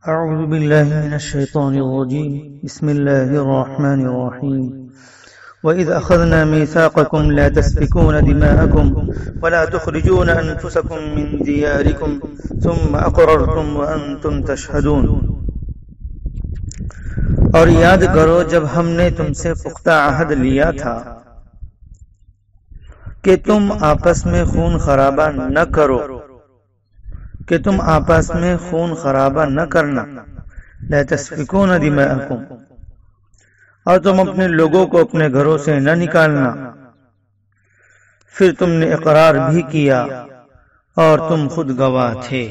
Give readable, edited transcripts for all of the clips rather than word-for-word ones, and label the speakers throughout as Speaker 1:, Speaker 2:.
Speaker 1: أعوذ بالله من الشيطان الرجيم بسم الله الرحمن الرحيم وإذ أخذنا ميثاقكم لا تسفكون دماءكم ولا تخرجون أنفسكم من دياركم ثم أقررتم وأنتم تشهدون۔ اور یاد کرو جب ہم نے تم سے پختہ عہد لیا تھا کہ تم آپس میں خون خرابہ نہ کرو، کہ تم آپس میں خون خرابہ نہ کرنا، لا تسفکون دماءکم، اور تم اپنے لوگوں کو اپنے گھروں سے نہ نکالنا۔ پھر تم نے اقرار بھی کیا اور تم خود گواہ تھے۔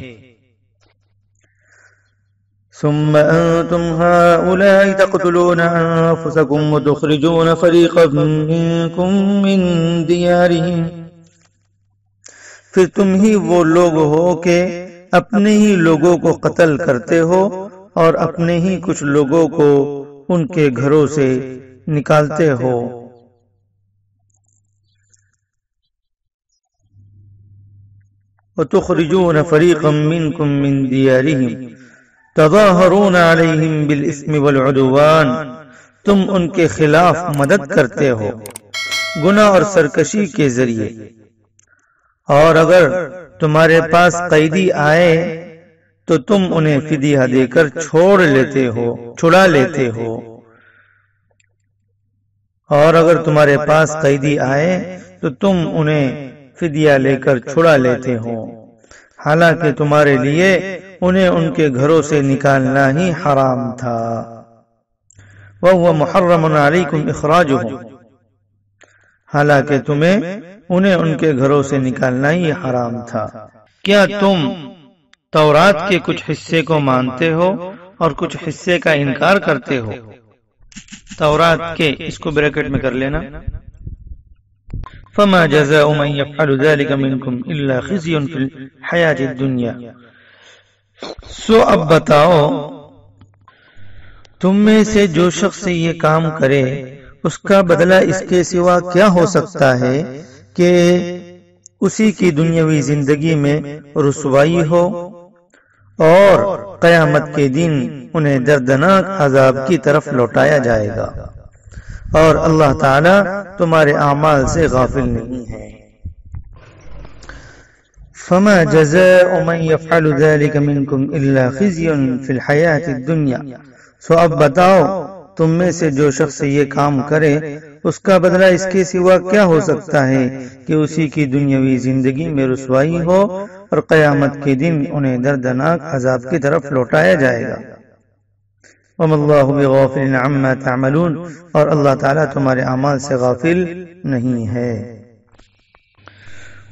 Speaker 1: ثم أنتم هؤلاء تقتلون أنفسكم وتخرجون فريقا منكم من ديارهم، پھر تم ہی وہ لوگ ہو کہ اپنے ہی لوگوں کو قتل کرتے ہو اور اپنے ہی کچھ لوگوں کو ان کے گھروں سے نکالتے ہو۔ وَتُخْرِجُونَ فَرِيقًا مِّنكُم مِّن دِيَارِهِمْ تَظَاهَرُونَ عَلَيْهِمْ بِالْإِثْمِ وَالْعُدْوَانِ، تم ان کے خلاف مدد کرتے ہو گناہ اور سرکشی کے ذریعے، اور اگر تمہارے پاس قیدی آئے تو تم انہیں فدیہ دے کر چھڑا لیتے ہو، اور اگر تمہارے پاس قیدی آئے تو تم انہیں فدیہ لے کر چھڑا لیتے ہو، حالانکہ تمہارے لیے انہیں ان کے گھروں سے نکالنا ہی حرام تھا۔ وَهُوَ مُحَرَّمٌ عَلَيْكُمْ إِخْرَاجُهُمْ، حالانکہ تمہیں انہیں ان کے گھروں سے نکالنا ہی حرام تھا۔ کیا تم تورات کے کچھ حصے کو مانتے ہو اور کچھ حصے کا انکار کرتے ہو؟ تورات کے، اس کو بریکٹ میں کر لینا، فَمَا جَزَاءُ مَن يَفْعَلُ ذَلِكَ مِنكُمْ إِلَّا خِزْيٌ فِي الْحَيَاةِ الدُّنْيَا، سو اب بتاؤ تم میں سے جو شخص یہ کام کرے اس کا بدلہ اس کے سوا کیا ہو سکتا ہے کہ اسی کی دنیاوی زندگی میں رسوائی ہو اور قیامت کے دن انہیں دردناک عذاب کی طرف لوٹایا جائے گا، اور اللہ تعالی تمہارے اعمال سے غافل نہیں ہے۔ فما جزاء من يفعل ذلك منكم الا خزي في الحياة الدنيا، سو اب بتاؤ تم میں سے جو شخص یہ کام کرے اس کا بدلہ اس کے سوا کیا ہو سکتا ہے کہ اسی کی دنیاوی زندگی میں رسوائی ہو اور قیامت کے دن انہیں دردناک عذاب کی طرف لوٹایا جائے گا۔ وَمَا اللَّهُ بِغَافِلٍ عَمَّا تَعْمَلُونَ، اور اللہ تعالیٰ تمہارے اعمال سے غافل نہیں ہے۔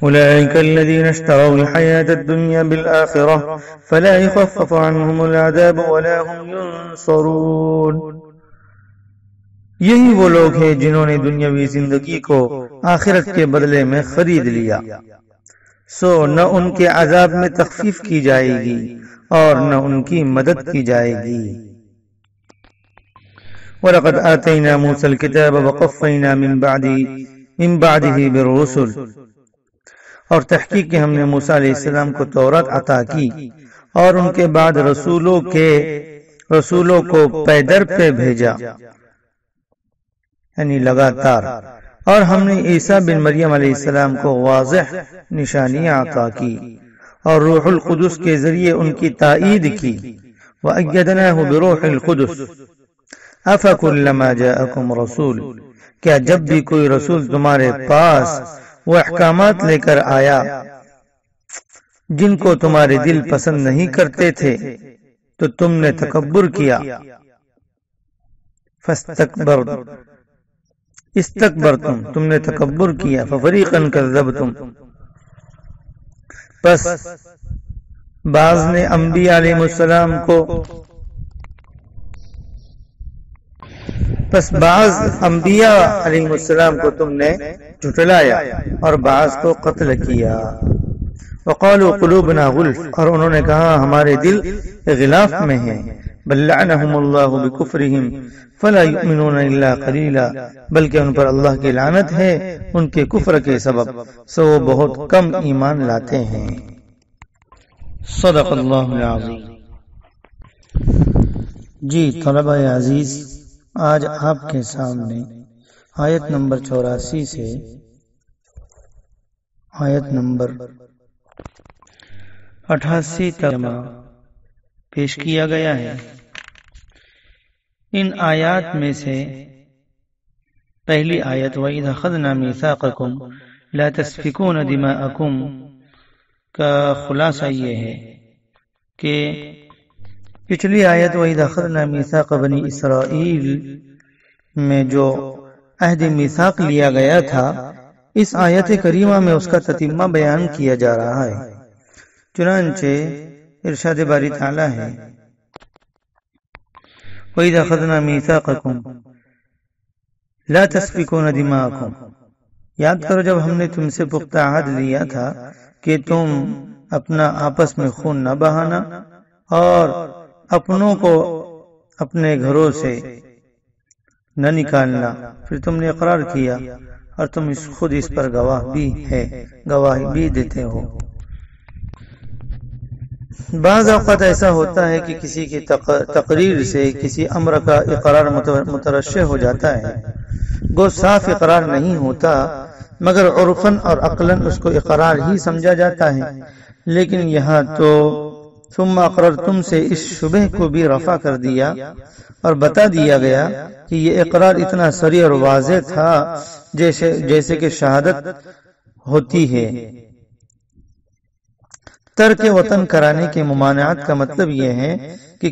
Speaker 1: أولئك الذين اشتروا الحياة الدنيا بالآخرة فلا يخفف عنهم العذاب ولا هم ينصرون، یہی وہ لوگ ہیں جنہوں نے دنیاوی زندگی کو آخرت کے بدلے میں خرید لیا، سو نہ ان کے عذاب میں تخفیف کی جائے گی اور نہ ان کی مدد کی جائے گی۔ وَلَقَدْ آتَيْنَا مُوسَى الْكِتَابَ وَقَفَّيْنَا مِن بَعْدِهِ بِالرُّسُلِ، اور تحقیق کہ ہم نے موسیٰ علیہ السلام کو تورات عطا کی اور ان کے بعد رسولوں کو پیدر پہ بھیجا، یعنی لگاتار، اور ہم نے عیسیٰ بن مریم علیہ السلام کو واضح نشانیاں عطا کی اور روح القدس کے ذریعے ان کی تائید کی۔ وَأَيَّدْنَاهُ بِرُوحِ الْقُدُسِ أَفَكُلَّمَا جَاءَكُمْ رَسُولٌ، کیا جب بھی کوئی رسول تمہارے پاس وہ احکامات لے کر آیا جن کو تمہارے دل پسند نہیں کرتے تھے تو تم نے تکبر کیا، استکبرتم، تم نے تکبر کیا، ففریقا کذبتم، پس بعض نے انبیاء علیہ السلام کو تم نے جھٹلایا اور بعض کو قتل کیا۔ وقالوا قلوبنا غلف، اور انہوں نے کہا ہمارے دل غلاف میں ہیں۔ بل لعنهم اللہ بکفرهم فلا یؤمنون الا قلیلا، بلکہ ان پر اللہ کی لعنت ہے ان کے کفر کے سبب، سو وہ بہت کم ایمان لاتے ہیں۔ صدق اللہ العظیم۔ جی طلبہ عزیز، آج آپ کے سامنے آیت نمبر 84 سے آیت نمبر 88 تک پیش کیا گیا ہے۔ ان آیات میں سے پہلی آیت وَإِذْ أَخَذْنَا مِيثَاقَكُمْ لَا تَسْفِكُونَ دِمَاءَكُمْ کا خلاصہ یہ ہے کہ پچھلی آیت وَإِذْ أَخَذْنَا مِيثَاقَ بَنِي إِسْرَائِيل میں جو عہد میثاق لیا گیا تھا، اس آیت کریمہ میں اس کا تتمہ بیان کیا جا رہا ہے۔ چنانچہ ارشاد باری تعالیٰ ہے وَإِذْ أَخَذْنَا مِيثَاقَكُمْ لَا تَسْفِكُونَ دِمَاءَكُمْ، یاد کرو جب ہم نے تم سے پختہ عہد لیا تھا کہ تم اپنا آپس میں خون نہ بہانا اور اپنوں کو اپنے گھروں سے نہ نکالنا، پھر تم نے اقرار کیا اور تم خود اس پر گواہی بھی دیتے ہو۔ بعض اوقات ایسا ہوتا ہے کہ کسی کی تقریر سے کسی امر کا اقرار مترشح ہو جاتا ہے، گو صاف اقرار نہیں ہوتا مگر عرفاً اور عقلاً اس کو اقرار ہی سمجھا جاتا ہے، لیکن یہاں تو ثم اقررتم سے اس شبہ کو بھی رفع کر دیا اور بتا دیا گیا کہ یہ اقرار اتنا صریح اور واضح تھا جیسے کہ شہادت ہوتی ہے۔ ترک وطن کرانے کے ممانعات کا مطلب یہ ہے کہ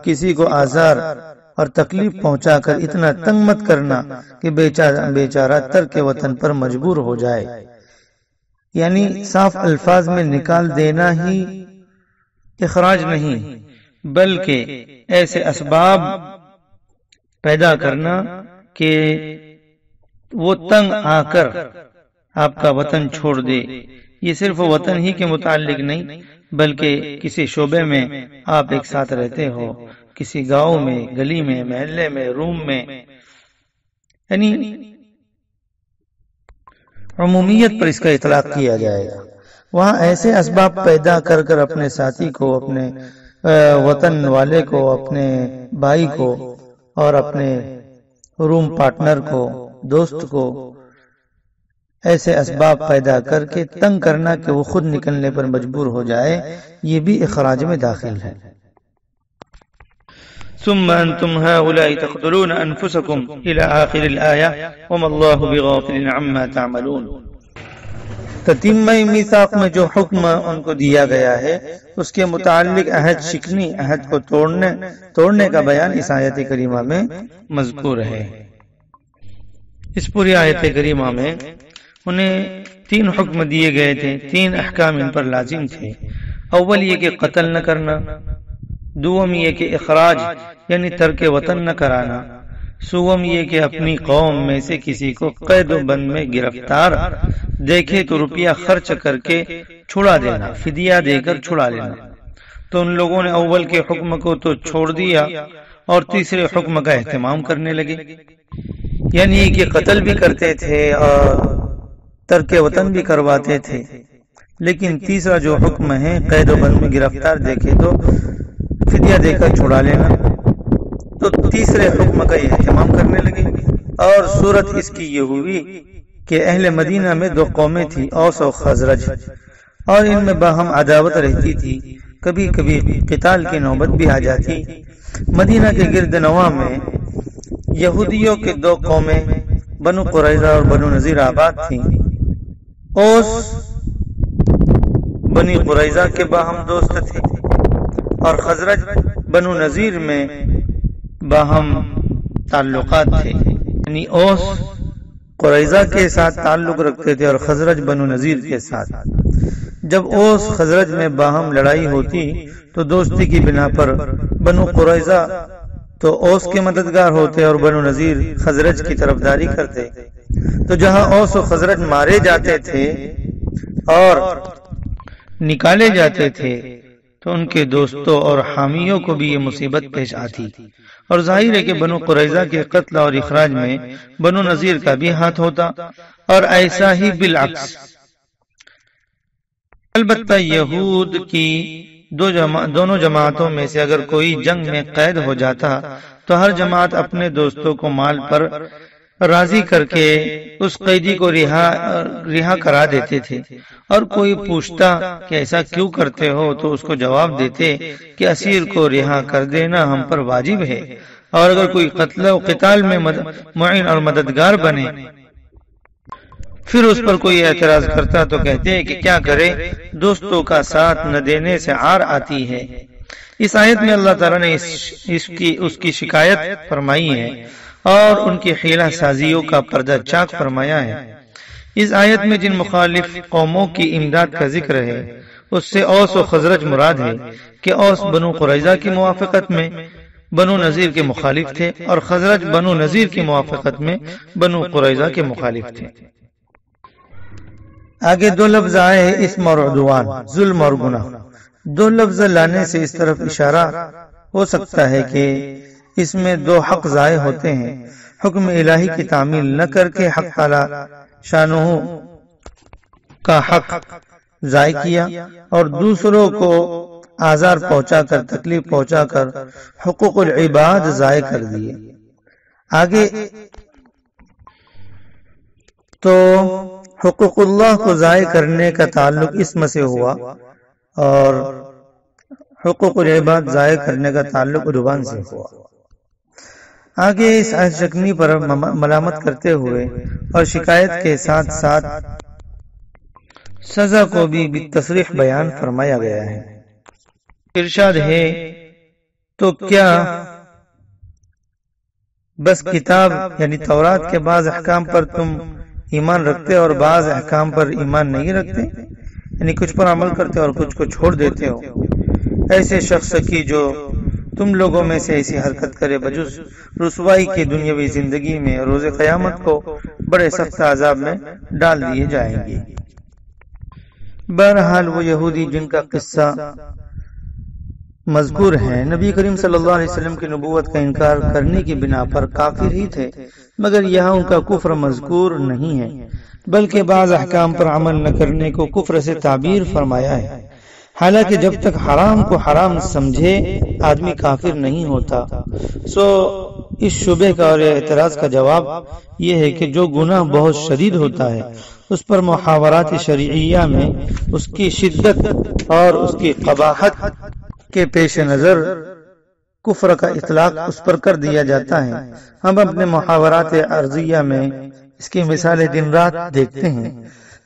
Speaker 1: کسی کو آزار اور تکلیف پہنچا کر اتنا تنگ مت کرنا کہ بیچارہ ترک وطن پر مجبور ہو جائے، یعنی صاف الفاظ میں نکال دینا ہی اخراج نہیں، بلکہ ایسے اسباب پیدا کرنا کہ وہ تنگ آ کر آپ کا وطن چھوڑ دے۔ یہ صرف وطن ہی کے متعلق نہیں بلکہ کسی شعبے میں آپ ایک ساتھ رہتے ہو، کسی گاؤں میں، گلی میں، محلے میں، روم میں، یعنی عمومیت پر اس کا اطلاق کیا جائے گا۔ وہاں ایسے اسباب پیدا کر کر اپنے ساتھی کو، اپنے وطن والے کو، اپنے بھائی کو اور اپنے روم پارٹنر کو، دوست کو ایسے اسباب پیدا کر کے تنگ کرنا کہ وہ خود نکلنے پر مجبور ہو جائے، یہ بھی اخراج میں داخل ہے۔ ثم انتم هؤلاء تقتلون انفسكم الى آخر الآية وما الله بغافل عما تعملون۔ تتمہ میثاق میں جو حکم ان کو دیا گیا ہے اس کے متعلق عہد شکنی، عہد کو توڑنے کا بیان اس آیت کریمہ میں مذکور ہے۔ اس پوری آیت کریمہ میں انہیں 3 حکم دیے گئے تھے، 3 احکام ان پر لازم تھے۔ اول یہ کہ قتل نہ کرنا، دوم یہ کہ اخراج یعنی ترک وطن نہ کرانا، سوم یہ کہ اپنی قوم میں سے کسی کو قید و بند میں گرفتار دیکھے تو روپیہ خرچ کر کے چھڑا دینا، فدیہ دے کر چھڑا لینا۔ تو ان لوگوں نے اول کے حکم کو تو چھوڑ دیا اور تیسرے حکم کا اہتمام کرنے لگے، یعنی کہ قتل بھی کرتے تھے اور ترک وطن بھی کرواتے تھے، لیکن تیسرا جو حکم ہے قید و بند میں گرفتار دیکھے تو فدیہ دے کر چھڑا لینا، تو تیسرے حکم کا اہتمام کرنے لگے۔ اور صورت اس کی یہ ہوئی کہ اہل مدینہ میں 2 قومیں تھیں، اوس و خزرج، اور ان میں باہم عداوت رہتی تھی، کبھی کبھی قتال کی نوبت بھی آ جاتی۔ مدینہ کے گرد نواح میں یہودیوں کے 2 قومیں بنو قریظہ اور بنو نذیر آباد تھیں۔ اوس بنی قریظہ کے باہم دوست تھے اور خزرج بنو نذیر میں باہم تعلقات تھے، یعنی اوس قریظہ کے ساتھ تعلق رکھتے تھے اور خزرج بنو نذیر کے ساتھ۔ جب اوس خزرج میں باہم لڑائی ہوتی تو دوستی کی بنا پر بنو قریظہ تو اوس کے مددگار ہوتے اور بنو نذیر خزرج کی طرفداری کرتے۔ تو جہاں اوس و خزرج مارے جاتے تھے اور نکالے جاتے تھے تو ان کے دوستوں اور حامیوں کو بھی یہ مصیبت پیش آتی، اور ظاہر ہے کہ بنو قریظہ کے قتل اور اخراج میں بنو نذیر کا بھی ہاتھ ہوتا، اور ایسا ہی بالعکس۔ البتہ یہود کی دونوں جماعتوں میں سے اگر کوئی جنگ میں قید ہو جاتا تو ہر جماعت اپنے دوستوں کو مال پر راضی کر کے اس قیدی کو رہا کرا دیتے تھے، اور کوئی پوچھتا کہ ایسا کیوں کرتے ہو تو اس کو جواب دیتے کہ اسیر کو رہا کر دینا ہم پر واجب ہے، اور اگر کوئی قتل و قتال میں معین اور مددگار بنے پھر اس پر کوئی اعتراض کرتا تو کہتے کہ کیا کرے، دوستوں کا ساتھ نہ دینے سے عار آتی ہے۔ اس آیت میں اللہ تعالیٰ نے اس کی شکایت فرمائی ہے اور ان کی حیلہ سازیوں کا پردہ چاک فرمایا ہے۔ اس آیت میں جن مخالف قوموں کی امداد کا ذکر ہے اس سے اوس و خزرج مراد ہے کہ اوس بنو قریظہ کی موافقت میں بنو نذیر کے مخالف تھے اور خزرج بنو نذیر کی موافقت میں بنو قریظہ کے مخالف تھے۔ آگے دو لفظ آئے ہیں اسم اور عدوان، ظلم اور گناہ۔ دو لفظ لانے سے اس طرف اشارہ ہو سکتا ہے کہ اس میں دو حق ضائع ہوتے ہیں، حکم الہی کی تعمیل نہ کر کے حق تعالی شانہ کا حق ضائع کیا، اور دوسروں کو آزار پہنچا کر، تکلیف پہنچا کر حقوق العباد ضائع کر دیے۔ آگے تو حقوق اللہ کو ضائع کرنے کا تعلق اسم سے ہوا اور حقوق العباد ضائع کرنے کا تعلق عدوان سے ہوا۔ آگے اس آیت شکنی پر ملامت کرتے ہوئے اور شکایت کے ساتھ ساتھ سزا کو بھی بالتصریح بیان فرمایا گیا ہے۔ ارشاد ہے تو کیا بس کتاب یعنی تورات کے بعض احکام پر تم ایمان رکھتے اور بعض احکام پر ایمان نہیں رکھتے، یعنی کچھ پر عمل کرتے اور کچھ کو چھوڑ دیتے ہو؟ ایسے شخص کی جو تم لوگوں میں سے ایسی حرکت کرے بجز رسوائی کی دنیاوی زندگی میں روز قیامت کو بڑے سخت عذاب میں ڈال دیے جائیں گے۔ بہرحال وہ یہودی جن کا قصہ مذکور ہے نبی کریم صلی اللہ علیہ وسلم کی نبوت کا انکار کرنے کی بنا پر کافر ہی تھے، مگر یہاں ان کا کفر مذکور نہیں ہے، بلکہ بعض احکام پر عمل نہ کرنے کو کفر سے تعبیر فرمایا ہے۔ حالانکہ جب تک حرام کو حرام سمجھے آدمی کافر نہیں ہوتا۔ سو اس شبہ کا اور اعتراض کا جواب یہ ہے کہ جو گناہ بہت شدید ہوتا ہے اس پر محاورات شرعیہ میں اس کی شدت اور اس کی قباحت کے پیش نظر کفر کا اطلاق اس پر کر دیا جاتا ہے۔ ہم اپنے محاورات عرضیہ میں اس کی مثالیں دن رات دیکھتے ہیں،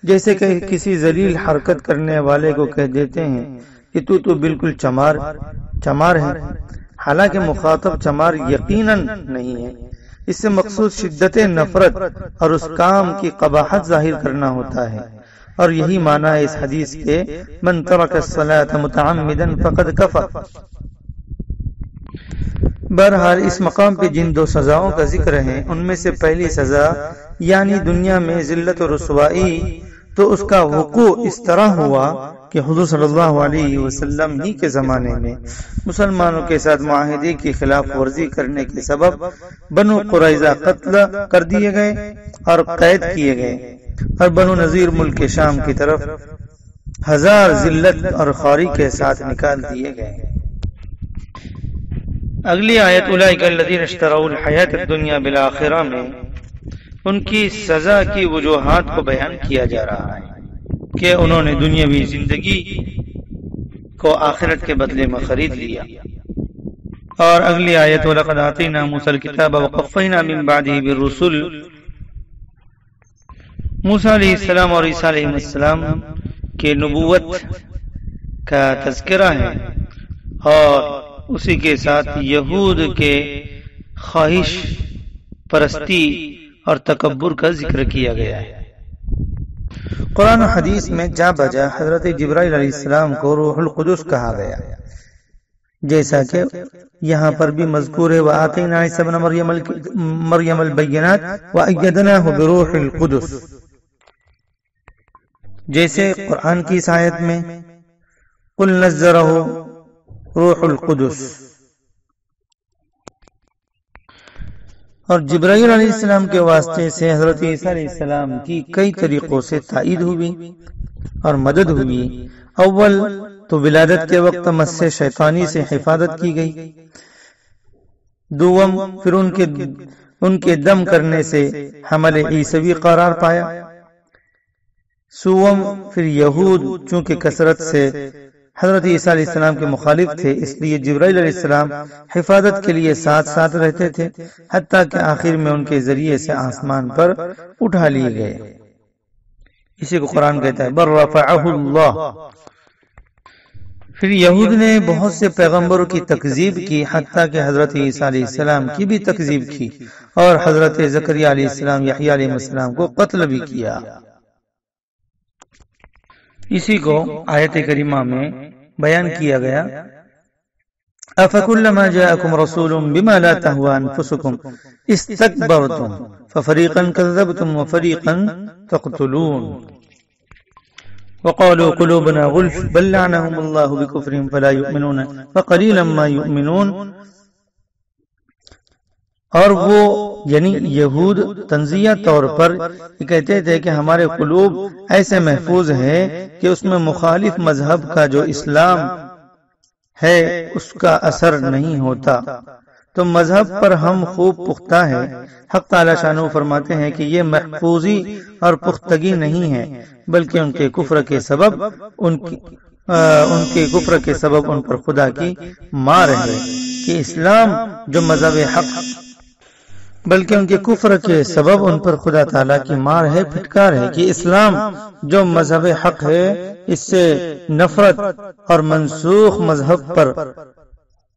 Speaker 1: جیسے کہ کسی ذلیل حرکت کرنے والے کو کہہ دیتے ہیں کہ تو بالکل چمار ہے، حالانکہ مخاطب چمار یقیناً نہیں ہے۔ اس سے مقصود شدت نفرت اور اس کام کی قباحت ظاہر کرنا ہوتا ہے، اور یہی معنی ہے اس حدیث کے من ترک الصلاۃ متعمدا فقد کفر۔ بہرحال اس مقام پہ جن دو سزاؤں کا ذکر ہے ان میں سے پہلی سزا یعنی دنیا میں ذلت و رسوائی، تو اس کا وقوع اس طرح ہوا کہ حضور صلی اللہ علیہ وسلم ہی کے زمانے میں مسلمانوں کے ساتھ معاہدے کی خلاف ورزی کرنے کے سبب بنو قریظہ قتل کر دیے گئے اور قید کیے گئے، اور بنو نذیر ملک شام کی طرف 1000 ذلت اور خواری کے ساتھ نکال دیے گئے۔ اگلی آیت اولئک الذین اشتروا الحیاۃ الدنیا بالآخرہ میں ان کی سزا کی وجوہات کو بیان کیا جا رہا ہے کہ انہوں نے دنیاوی زندگی کو آخرت کے بدلے میں خرید لیا۔ اور اگلی آیت وَلَقَدْ آتَيْنَا مُوسَى الْكِتَابَ وَقَفَّيْنَا مِن بَعْدِهِ بِالرُّسُلِ، موسیٰ علیہ السلام اور عیسیٰ علیہ السلام کے نبوت کا تذکرہ ہے، اور اسی کے ساتھ یہود کے خواہش پرستی اور تکبر کا ذکر کیا گیا ہے۔ قرآن و حدیث میں جا بجا حضرت جبرائیل علیہ السلام کو روح القدس کہا گیا، جیسا کہ یہاں پر بھی مذکور ہے وَآتَيْنَا عِيسَى ابْنَ مَرْيَمَ الْبَيِّنَاتِ وَأَيَّدْنَاهُ بِرُوحِ الْقُدُسِ، جیسے قرآن کی اس آیت میں قُلْ نَزَّلَهُ روح القدس، اور جبرائیل علیہ السلام کے واسطے سے حضرت عیسیٰ علیہ السلام کی کئی طریقوں سے تائید ہوئی اور مدد ہوئی۔ اول تو ولادت کے وقت مس شیطانی سے حفاظت کی گئی۔ دوم، پھر ان کے دم کرنے سے حمل عیسوی قرار پایا۔ سوم، پھر یہود چونکہ کثرت سے حضرت عیسیٰ علیہ السلام کے مخالف تھے، اس لیے جبرائیل علیہ السلام حفاظت کے لیے ساتھ ساتھ رہتے تھے، حتیٰ کہ آخر میں ان کے ذریعے سے آسمان پر اٹھا لیے گئے۔ اسی کو قرآن کہتا ہے بر رفعہ اللہ۔ پھر یہود نے بہت سے پیغمبروں کی تکذیب کی، حتیٰ کہ حضرت عیسیٰ علیہ السلام کی بھی تکذیب کی، اور حضرت زکریا علیہ السلام، یحییٰ علیہ السلام کو قتل بھی کیا۔ اسی کو آیت کریمہ میں بیان کیا گیا أَفَكُلَّمَا جَاءَكُمْ رَسُولٌ بِمَا لَا تَهْوَىٰ أَنفُسُكُمْ اسْتَكْبَرْتُمْ فَفَرِيقًا كَذَّبْتُمْ وَفَرِيقًا تَقْتُلُونَ وقالوا قلوبنا غلف بل لعنهم الله بكفرهم فلا يؤمنون فقليلا ما يؤمنون۔ اور وہ یعنی یہود تنزیہ طور پر یہ کہتے تھے کہ ہمارے قلوب ایسے محفوظ ہیں کہ اس میں مخالف مذہب کا جو اسلام ہے اس کا اثر نہیں ہوتا، تو مذہب پر ہم خوب پختہ ہے۔ حق تعالی شانہ فرماتے ہیں کہ یہ محفوظی اور پختگی نہیں ہے، بلکہ ان کے کفر کے سبب ان پر خدا کی مار ہے کہ اسلام جو مذہب حق، بلکہ ان کے کفر کے سبب ان پر خدا تعالیٰ کی مار ہے، پھٹکار ہے کہ اسلام جو مذہب حق ہے اس سے نفرت اور منسوخ مذہب پر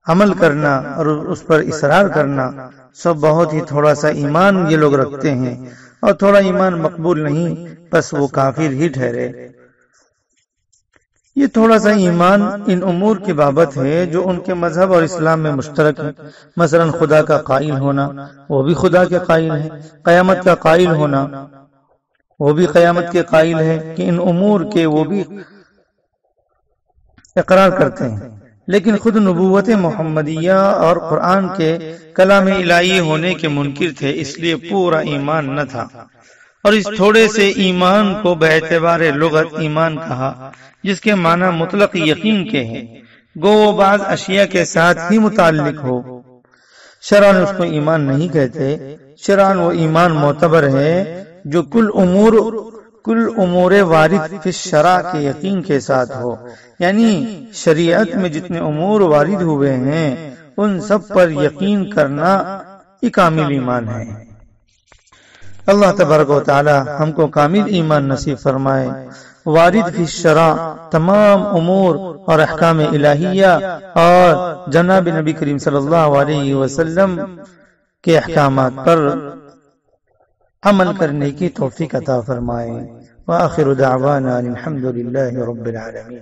Speaker 1: عمل کرنا اور اس پر اصرار کرنا سب بہت ہی تھوڑا سا ایمان یہ لوگ رکھتے ہیں، اور تھوڑا ایمان مقبول نہیں، بس وہ کافر ہی ٹھہرے۔ یہ تھوڑا سا ایمان ان امور کی بابت ہے جو ان کے مذہب اور اسلام میں مشترک ہے، مثلا خدا کا قائل ہونا، وہ بھی خدا کے قائل ہے، قیامت کا قائل ہونا، وہ بھی قیامت کے قائل ہے، کہ ان امور کے وہ بھی اقرار کرتے ہیں، لیکن خود نبوت محمدیہ اور قرآن کے کلام الہی ہونے کے منکر تھے، اس لیے پورا ایمان نہ تھا، اور اس تھوڑے سے ایمان کو باعتبار لغت ایمان کہا، جس کے معنی مطلق یقین کے ہیں، گو وہ بعض اشیاء کے ساتھ ہی متعلق ہو۔ شرعاً اس کو ایمان نہیں کہتے، شرعاً وہ ایمان معتبر ہے جو کل امور وارد فی الشرع کے یقین کے ساتھ ہو، یعنی شریعت میں جتنے امور وارد ہوئے ہیں ان سب پر یقین کرنا یہ کامل ایمان ہے۔ اللہ تبارک و تعالی ہم کو کامل ایمان نصیب فرمائے۔ وارد فی الشرع تمام امور اور احکام الہیہ اور جناب نبی کریم صلی اللہ علیہ وسلم کے احکامات پر عمل کرنے کی توفیق عطا فرمائے۔ وآخر دعوانا الحمد للہ رب العالمین۔